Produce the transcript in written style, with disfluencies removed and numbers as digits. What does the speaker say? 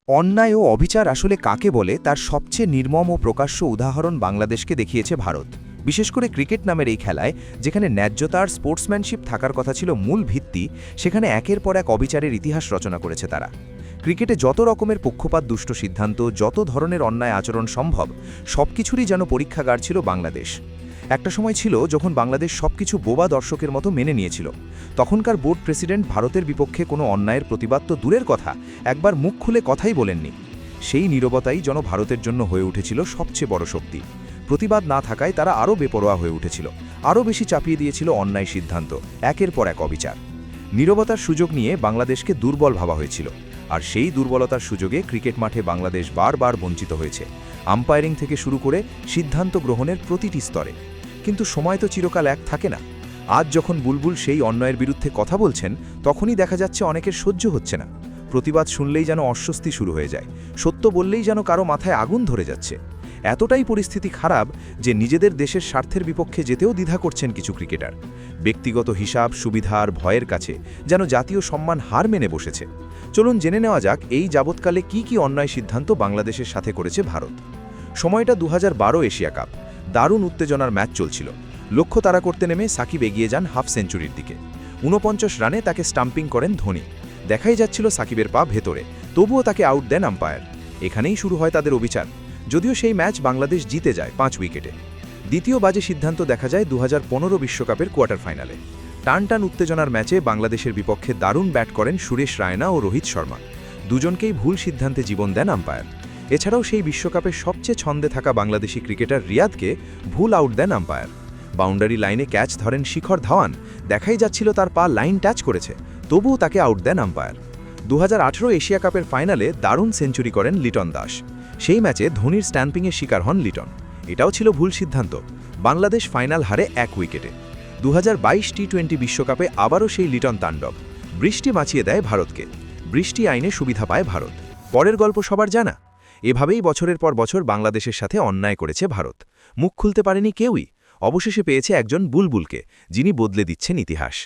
অন্যায় ও অবিচার আসলে কাকে বলে তার সবচেয়ে নির্মম ও প্রকাশ্য উদাহরণ বাংলাদেশকে দেখিয়েছে ভারত। বিশেষ করে ক্রিকেট নামের এই খেলায়, যেখানে ন্যায্যতা আর স্পোর্টসম্যানশিপ থাকার কথা ছিল মূল ভিত্তি, সেখানে একের পর এক অবিচারের ইতিহাস রচনা করেছে তারা। ক্রিকেটে যত রকমের পক্ষপাত, দুষ্ট সিদ্ধান্ত, যত ধরনের অন্যায় আচরণ সম্ভব, সবকিছুরই যেন পরীক্ষাগার ছিল বাংলাদেশ। একটা সময় ছিল যখন বাংলাদেশ সবকিছু বোবা দর্শকের মতো মেনে নিয়েছিল। তখনকার বোর্ড প্রেসিডেন্ট ভারতের বিপক্ষে কোনো অন্যায়ের প্রতিবাদ তো দূরের কথা, একবার মুখ খুলে কথাই বলেননি। সেই নীরবতাই যেন ভারতের জন্য হয়ে উঠেছিল সবচেয়ে বড় শক্তি। প্রতিবাদ না থাকায় তারা আরও বেপরোয়া হয়ে উঠেছিল, আরও বেশি চাপিয়ে দিয়েছিল অন্যায় সিদ্ধান্ত, একের পর এক অবিচার। নীরবতার সুযোগ নিয়ে বাংলাদেশকে দুর্বল ভাবা হয়েছিল, আর সেই দুর্বলতার সুযোগে ক্রিকেট মাঠে বাংলাদেশ বারবার বঞ্চিত হয়েছে, আম্পায়ারিং থেকে শুরু করে সিদ্ধান্ত গ্রহণের প্রতিটি স্তরে। কিন্তু সময় তো চিরকাল এক থাকে না। আজ যখন বুলবুল সেই অন্যায়ের বিরুদ্ধে কথা বলছেন, তখনই দেখা যাচ্ছে অনেকের সহ্য হচ্ছে না। প্রতিবাদ শুনলেই যেন অস্বস্তি শুরু হয়ে যায়, সত্য বললেই যেন কারো মাথায় আগুন ধরে যাচ্ছে। এতটাই পরিস্থিতি খারাপ যে নিজেদের দেশের স্বার্থের বিপক্ষে যেতেও দ্বিধা করছেন কিছু ক্রিকেটার। ব্যক্তিগত হিসাব, সুবিধা আর ভয়ের কাছে যেন জাতীয় সম্মান হার মেনে বসেছে। চলুন জেনে নেওয়া যাক এই যাবৎকালে কি অন্যায় সিদ্ধান্ত বাংলাদেশের সাথে করেছে ভারত। সময়টা 2012 এশিয়া কাপ। দারুণ উত্তেজনার ম্যাচ চলছিল। লক্ষ্য তাড়া করতে নেমে সাকিব এগিয়ে যান হাফ সেঞ্চুরির দিকে। 49 রানে তাকে স্টাম্পিং করেন ধোনি। দেখাই যাচ্ছিল সাকিবের পা ভেতরে, তবুও তাকে আউট দেন আম্পায়ার। এখানেই শুরু হয় তাদের অবিচার। যদিও সেই ম্যাচ বাংলাদেশ জিতে যায় 5 উইকেটে। দ্বিতীয় বাজে সিদ্ধান্ত দেখা যায় 2015 বিশ্বকাপের কোয়ার্টার ফাইনালে। টান উত্তেজনার ম্যাচে বাংলাদেশের বিপক্ষে দারুণ ব্যাট করেন সুরেশ রায়না ও রোহিত শর্মা। দুজনকেই ভুল সিদ্ধান্তে জীবন দেন আম্পায়ার। এছাড়াও সেই বিশ্বকাপে সবচেয়ে ছন্দে থাকা বাংলাদেশি ক্রিকেটার রিয়াদকে ভুল আউট দেন আম্পায়ার। বাউন্ডারি লাইনে ক্যাচ ধরেন শিখর ধাওয়ান, দেখাই যাচ্ছিল তার পা লাইন টাচ করেছে, তবুও তাকে আউট দেন আম্পায়ার। 2018 এশিয়া কাপের ফাইনালে দারুণ সেঞ্চুরি করেন লিটন দাস। সেই ম্যাচে ধোনির স্ট্যাম্পিংয়ের শিকার হন লিটন। এটাও ছিল ভুল সিদ্ধান্ত। বাংলাদেশ ফাইনাল হারে 1 উইকেটে। 2022 টি20 বিশ্বকাপে আবারও সেই লিটন তাণ্ডব। বৃষ্টি বাঁচিয়ে দেয় ভারতকে। বৃষ্টি আইনে সুবিধা পায় ভারত। পরের গল্প সবার জানা। এভাবেই বছরের পর বছর বাংলাদেশের সাথে অন্যায় করেছে ভারত। মুখ খুলতে পারেনি কেউই। অবশেষে পেয়েছে একজন বুলবুলকে, যিনি বদলে দিচ্ছেন ইতিহাস।